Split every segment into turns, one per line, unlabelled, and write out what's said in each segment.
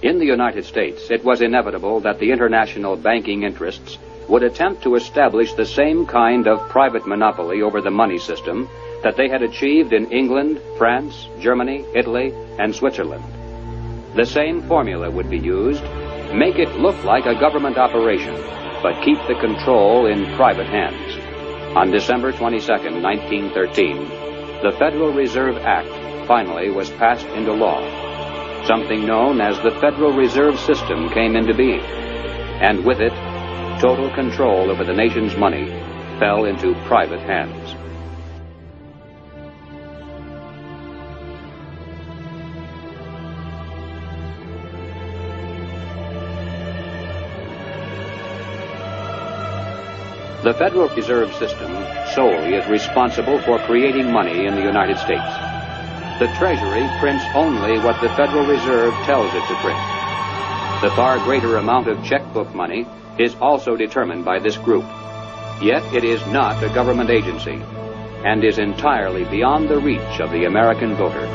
In the United States, it was inevitable that the international banking interests would attempt to establish the same kind of private monopoly over the money system that they had achieved in England, France, Germany, Italy, and Switzerland. The same formula would be used: make it look like a government operation, but keep the control in private hands. On December 22, 1913, the Federal Reserve Act finally was passed into law. Something known as the Federal Reserve System came into being, and with it, total control over the nation's money fell into private hands. The Federal Reserve System solely is responsible for creating money in the United States. The Treasury prints only what the Federal Reserve tells it to print. The far greater amount of checkbook money is also determined by this group. Yet it is not a government agency and is entirely beyond the reach of the American voter.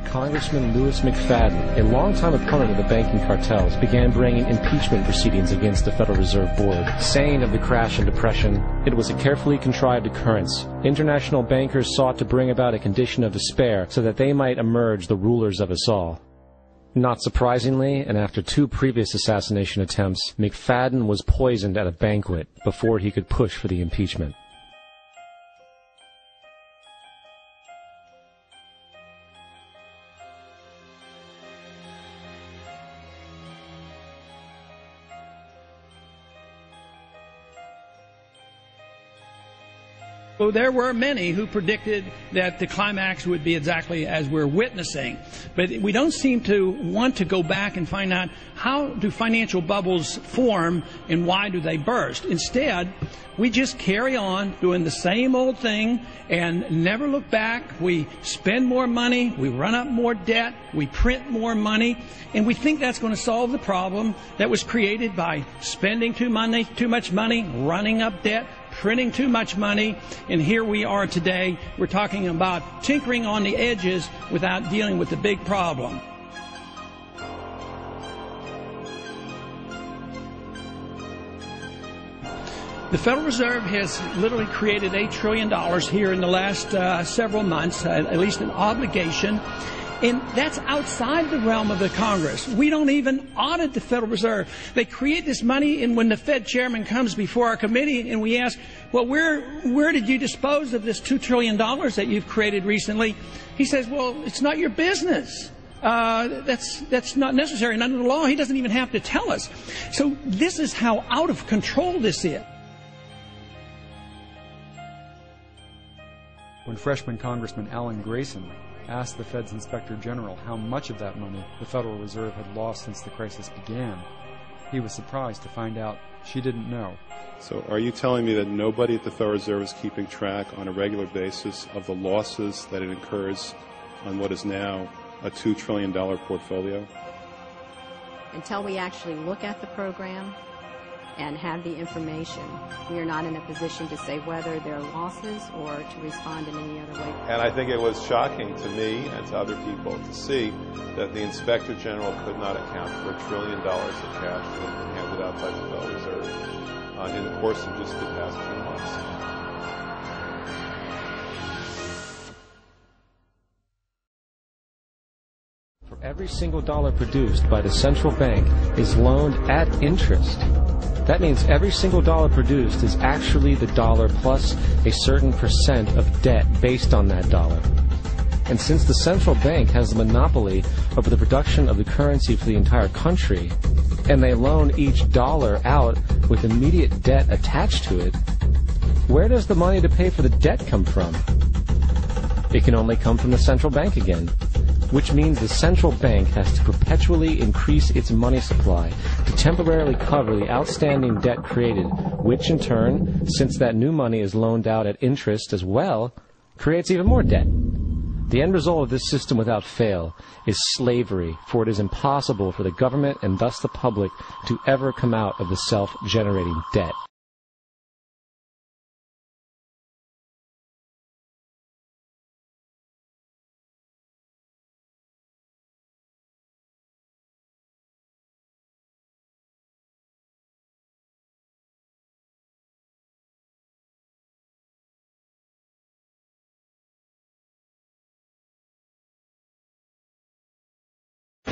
Congressman Louis McFadden, a longtime opponent of the banking cartels, began bringing impeachment proceedings against the Federal Reserve Board, saying of the crash and depression, it was a carefully contrived occurrence. International bankers sought to bring about a condition of despair so that they might emerge the rulers of us all. Not surprisingly, and after 2 previous assassination attempts, McFadden was poisoned at a banquet before he could push for the impeachment.
So there were many who predicted that the climax would be exactly as we're witnessing. But we don't seem to want to go back and find out how do financial bubbles form and why do they burst. Instead, we just carry on doing the same old thing and never look back. We spend more money, we run up more debt, we print more money, and we think that's going to solve the problem that was created by spending too much money, running up debt, printing too much money, and here we are today. We're talking about tinkering on the edges without dealing with the big problem. The Federal Reserve has literally created $8 trillion here in the last several months, at least an obligation. And that's outside the realm of the Congress. We don't even audit the Federal Reserve. They create this money, and when the Fed chairman comes before our committee and we ask, well, where did you dispose of this $2 trillion that you've created recently? He says, well, it's not your business. That's not necessary. And under the law, he doesn't even have to tell us. So this is how out of control this is.
When freshman Congressman Alan Grayson asked the Fed's Inspector General how much of that money the Federal Reserve had lost since the crisis began, he was surprised to find out she didn't know.
So are you telling me that nobody at the Federal Reserve is keeping track on a regular basis of the losses that it incurs on what is now a $2 trillion portfolio?
Until we actually look at the program and have the information, we are not in a position to say whether there are losses or to respond in any other way.
And I think it was shocking to me and to other people to see that the Inspector General could not account for $1 trillion of cash that had been handed out by the Federal Reserve in the course of just the past 2 months.
For every single dollar produced by the central bank is loaned at interest. That means every single dollar produced is actually the dollar plus a certain percent of debt based on that dollar. And since the central bank has the monopoly over the production of the currency for the entire country, and they loan each dollar out with immediate debt attached to it, where does the money to pay for the debt come from? It can only come from the central bank again. which means the central bank has to perpetually increase its money supply to temporarily cover the outstanding debt created, which in turn, since that new money is loaned out at interest as well, creates even more debt. The end result of this system without fail is slavery, for it is impossible for the government and thus the public to ever come out of the self-generating debt.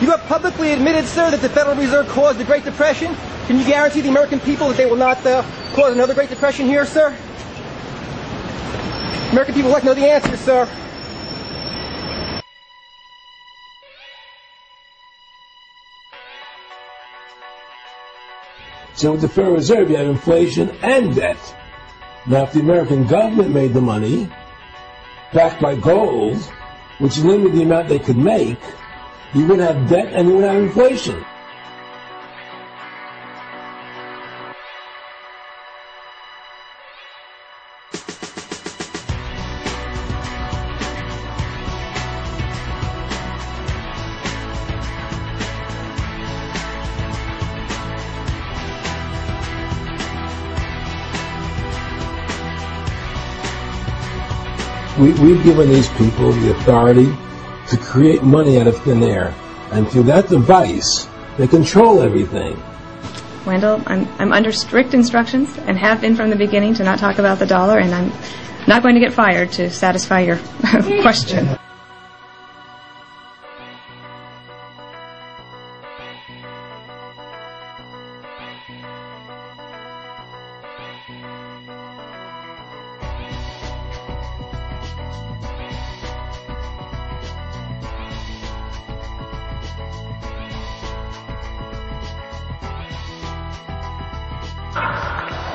You have publicly admitted, sir, that the Federal Reserve caused the Great Depression. Can you guarantee the American people that they will not cause another Great Depression here, sir? American people would like to know the answer, sir.
So with the Federal Reserve, you have inflation and debt. Now, if the American government made the money, backed by gold, which limited the amount they could make, you would have debt and you would have inflation. We've given these people the authority to create money out of thin air. And through that device, they control everything.
Wendell, I'm under strict instructions and have been from the beginning to not talk about the dollar, and I'm not going to get fired to satisfy your question.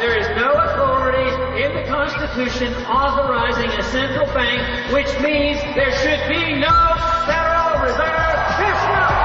There is no authority in the Constitution authorizing a central bank, which means there should be no Federal Reserve System.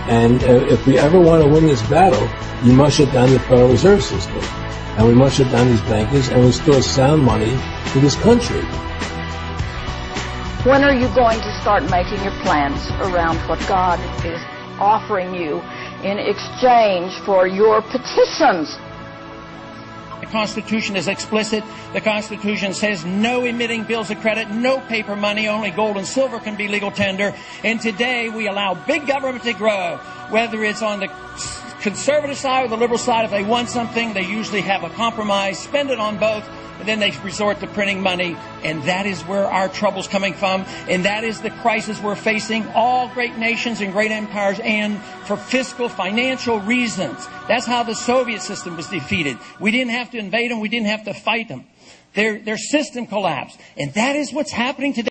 And if we ever want to win this battle, you must shut down the Federal Reserve System. And we must shut down these bankers and restore sound money to this country.
When are you going to start making your plans around what God is offering you in exchange for your petitions?
The Constitution is explicit. The Constitution says no emitting bills of credit, no paper money, only gold and silver can be legal tender. And today we allow big government to grow, whether it's on the conservative side or the liberal side. If they want something, they usually have a compromise, spend it on both, and then they resort to printing money. And that is where our trouble's coming from. And that is the crisis we're facing. All great nations and great empires end for fiscal, financial reasons. That's how the Soviet system was defeated. We didn't have to invade them. We didn't have to fight them. Their system collapsed. And that is what's happening today.